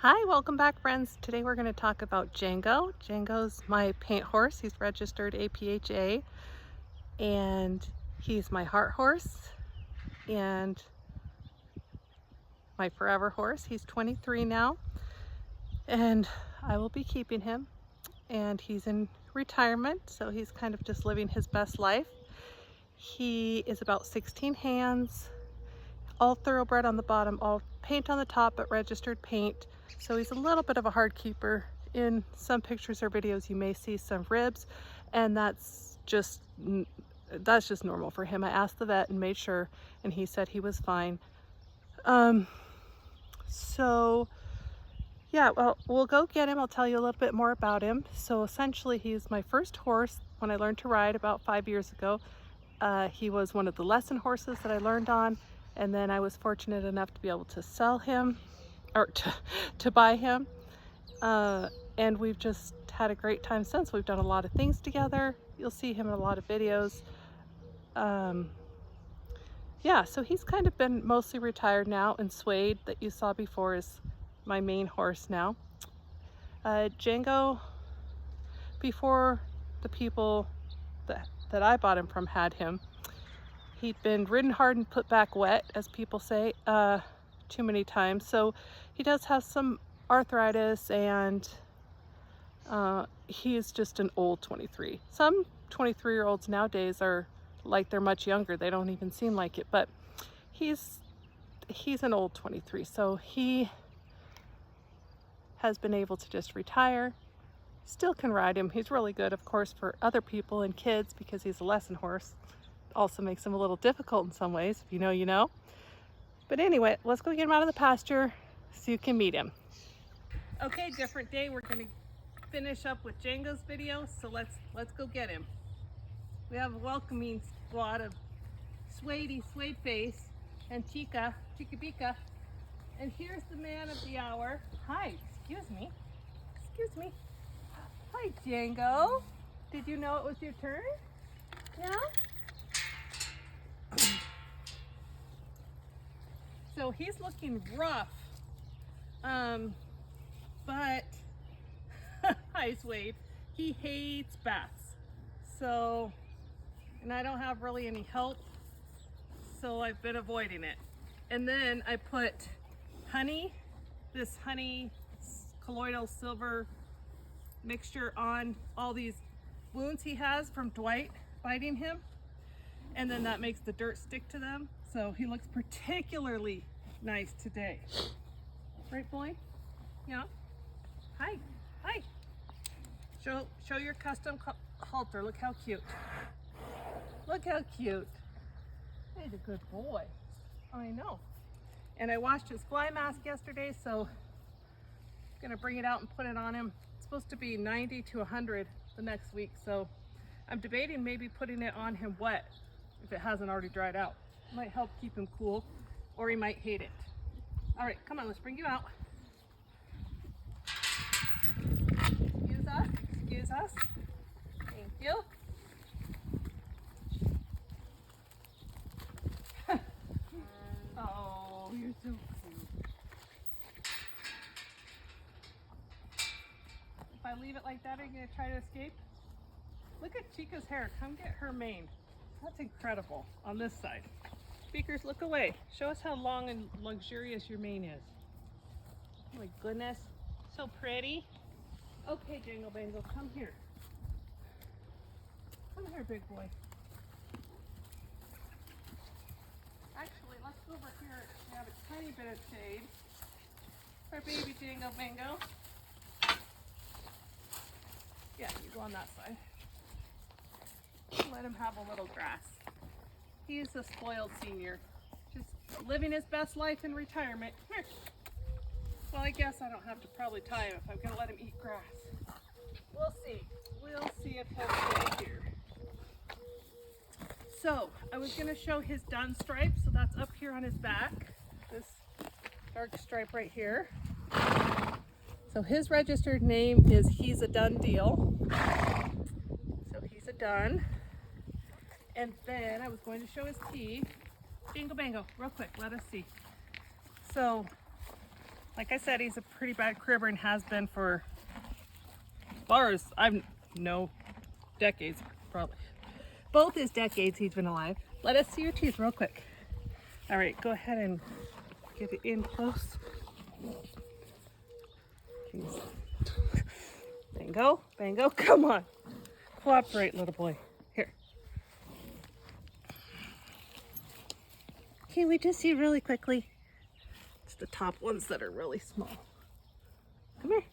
Hi, welcome back friends. Today we're going to talk about Django. Django's my paint horse. He's registered APHA and he's my heart horse and my forever horse. He's 23 now and I will be keeping him, and he's in retirement, so he's kind of just living his best life. He is about 16 hands, all thoroughbred on the bottom, all paint on the top, but registered paint. So he's a little bit of a hard keeper. In some pictures or videos you may see some ribs, and that's just normal for him. I asked the vet and made sure, and he said he was fine. So yeah, well, we'll go get him. I'll tell you a little bit more about him. So essentially he's my first horse when I learned to ride about 5 years ago. He was one of the lesson horses that I learned on, and then I was fortunate enough to be able to sell him, or to buy him, and we've just had a great time since. We've done a lot of things together. You'll see him in a lot of videos. Yeah, so he's kind of been mostly retired now, and Suede that you saw before is my main horse now. Django, before the people that I bought him from had him, he'd been ridden hard and put back wet, as people say, too many times. So he does have some arthritis, and he's just an old 23. Some 23-year-olds nowadays are like they're much younger. They don't even seem like it, but he's an old 23. So he has been able to just retire. Still can ride him. He's really good, of course, for other people and kids because he's a lesson horse. Also makes him a little difficult in some ways. If you know, you know. But anyway, let's go get him out of the pasture so you can meet him. Okay, different day. We're going to finish up with Django's video, so let's go get him. We have a welcoming squad of Suede Face and Chica Bica. And here's the man of the hour. Hi, excuse me. Hi, Jango. Did you know it was your turn? No? So he's looking rough, but hi, Suede. He hates baths. So, and I don't have really any help, so I've been avoiding it. And then I put this honey colloidal silver mixture on all these wounds he has from Dwight biting him, and then that makes the dirt stick to them. So he looks particularly nice today. Right, boy? Yeah. Hi. Show your custom halter. Look how cute. He's a good boy. I know. And I washed his fly mask yesterday, so I'm gonna bring it out and put it on him. It's supposed to be 90 to 100 the next week, so I'm debating maybe putting it on him wet if it hasn't already dried out. It might help keep him cool, or he might hate it. All right, come on, let's bring you out. Excuse us. Thank you. Oh, you're so cute. If I leave it like that, are you gonna try to escape? Look at Chica's hair. Come get her mane. That's incredible on this side. Speakers, look away. Show us how long and luxurious your mane is. Oh my goodness. So pretty. Okay, Jango Bango, come here. Come here, big boy. Actually, let's go over here. We have a tiny bit of shade. Our baby Jango Bango. Yeah, you go on that side. Let him have a little grass. He's a spoiled senior, just living his best life in retirement. Here. Well, I guess I don't have to probably tie him if I'm gonna let him eat grass. We'll see. We'll see if he'll stay here. So I was gonna show his dun stripe. So that's up here on his back. This dark stripe right here. So his registered name is He's a Done Deal. So he's a dun. And then I was going to show his teeth. Jango Bango, real quick, let us see. So Like I said, he's a pretty bad cribber and has been for, as far as I've no decades, probably. Both his decades he's been alive. Let us see your teeth real quick. All right, go ahead and get it in close. Jeez. Bango, Bango, come on. Cooperate, little boy. Here. Can we just see really quickly? It's the top ones that are really small. Come here.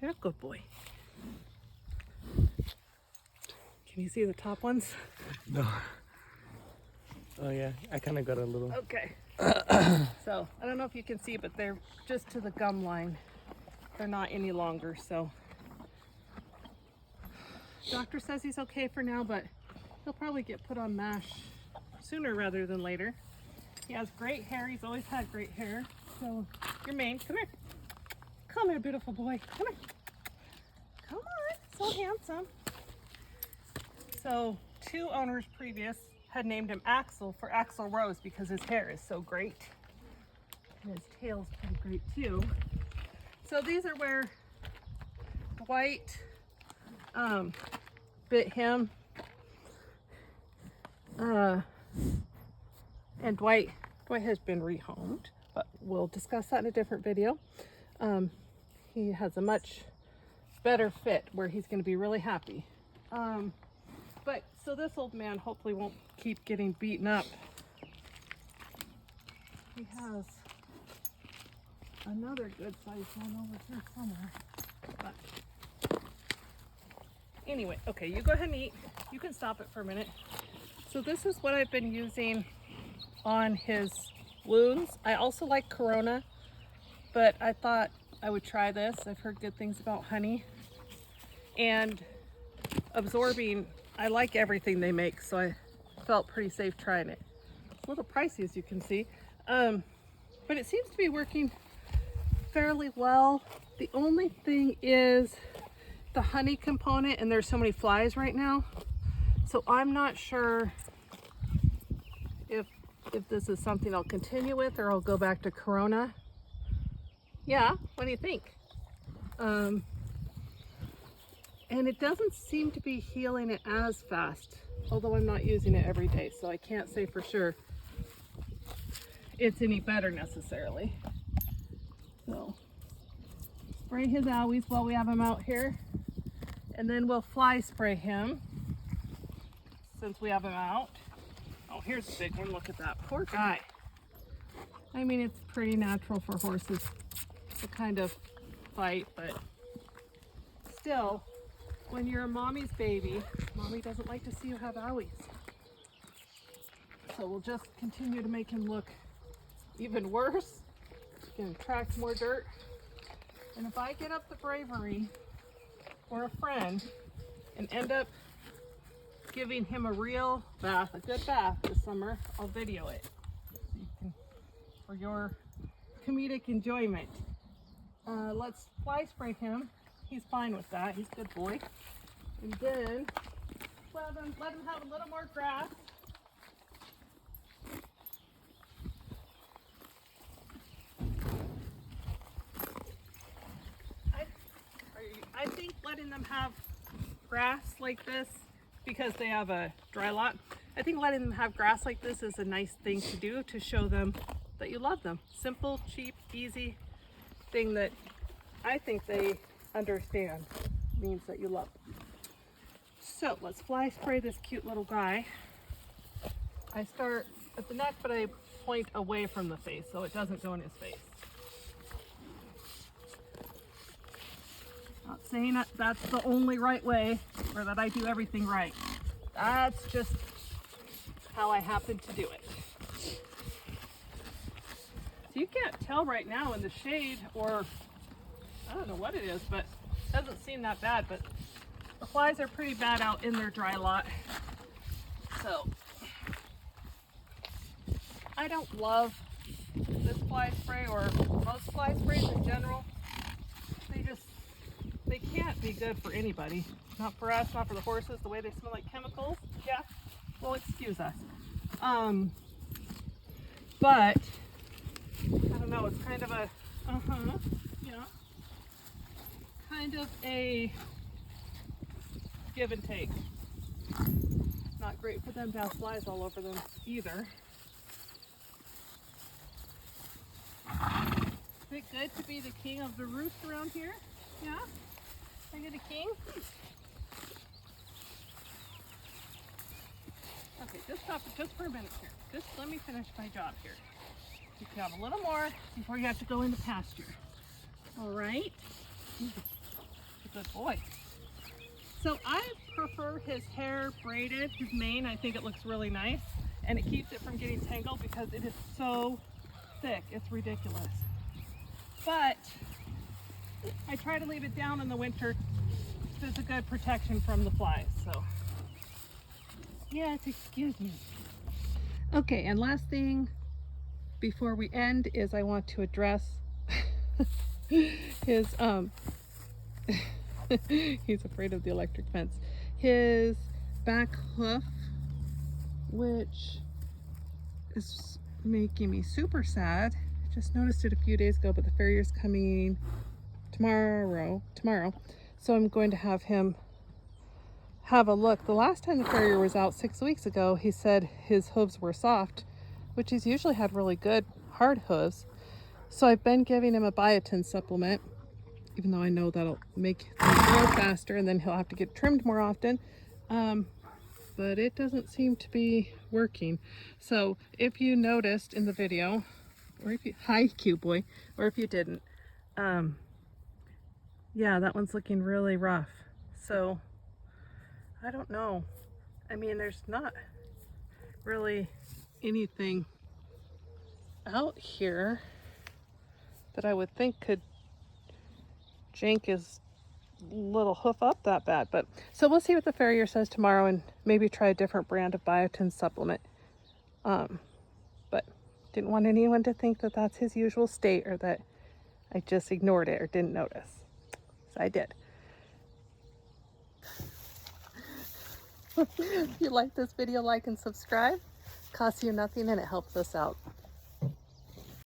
You're a good boy. Can you see the top ones? No. Oh yeah, I kind of got a little. Okay. So, I don't know if you can see, but they're just to the gum line. They're not any longer, so. Doctor says he's okay for now, but he'll probably get put on MASH sooner rather than later. He has great hair. He's always had great hair. So, your mane, come here. Come here, beautiful boy. Come here. Come on, so handsome. So, 2 owners previous had named him Axel for Axl Rose because his hair is so great. And his tail's pretty great too. So these are where Dwight bit him. And Dwight has been rehomed, but we'll discuss that in a different video. He has a much better fit where he's going to be really happy. But so this old man hopefully won't keep getting beaten up. He has another good sized one over here somewhere. But anyway, okay, you go ahead and eat. You can stop it for a minute. So this is what I've been using on his wounds. I also like Corona, but I thought I would try this. I've heard good things about honey. And absorbing, I like everything they make, so I felt pretty safe trying it. It's a little pricey, as you can see, but it seems to be working fairly well. The only thing is the honey component, and there's so many flies right now, so I'm not sure if this is something I'll continue with or I'll go back to Corona. Yeah, what do you think? And it doesn't seem to be healing it as fast, although I'm not using it every day, so I can't say for sure it's any better necessarily. So, spray his owies while we have him out here, and then we'll fly spray him since we have him out. Oh, here's a big one. Look at that. Poor guy. I mean, it's pretty natural for horses to kind of fight, but still, when you're a mommy's baby, mommy doesn't like to see you have owies. So we'll just continue to make him look even worse. Gonna attract more dirt. And if I get up the bravery or a friend and end up giving him a real bath, a good bath this summer, I'll video it so you can, for your comedic enjoyment. Let's fly spray him. He's fine with that. He's a good boy. And then let him have a little more grass. I think letting them have grass like this, because they have a dry lot, I think letting them have grass like this is a nice thing to do to show them that you love them. Simple, cheap, easy thing that I think they understand means that you love them. So let's fly spray this cute little guy. I start at the neck, but I point away from the face so it doesn't go in his face. Not saying that that's the only right way or that I do everything right. That's just how I happen to do it. So you can't tell right now in the shade, or I don't know what it is, but it doesn't seem that bad, but the flies are pretty bad out in their dry lot. So I don't love this fly spray or most fly sprays in general. They can't be good for anybody. Not for us, not for the horses, the way they smell like chemicals. Yeah, well, excuse us. But I don't know, it's kind of a Yeah. Kind of a give and take. Not great for them to have flies all over them either. Is it good to be the king of the roost around here? Yeah? Are you the king? Okay, just stop it just for a minute here. Just let me finish my job here. You can have a little more before you have to go into pasture. All right? Good boy. So I prefer his hair braided, his mane. I think it looks really nice. And it keeps it from getting tangled because it is so thick. It's ridiculous. But I try to leave it down in the winter. It's a good protection from the flies. So, yes, excuse me. Okay, and last thing before we end is I want to address his he's afraid of the electric fence. His back hoof, which is making me super sad. I just noticed it a few days ago, but the farrier's coming tomorrow. So I'm going to have him have a look. The last time the farrier was out 6 weeks ago, he said his hooves were soft, which he's usually had really good hard hooves. So I've been giving him a biotin supplement, even though I know that'll make them grow faster and then he'll have to get trimmed more often. But it doesn't seem to be working. So if you noticed in the video, or if you, hi cute boy, or if you didn't, yeah, that one's looking really rough. So I don't know. I mean, there's not really anything out here that I would think could jank his little hoof up that bad. But so we'll see what the farrier says tomorrow and maybe try a different brand of biotin supplement. But didn't want anyone to think that that's his usual state or that I just ignored it or didn't notice. So I did. If you like this video, like and subscribe. Costs you nothing and it helps us out.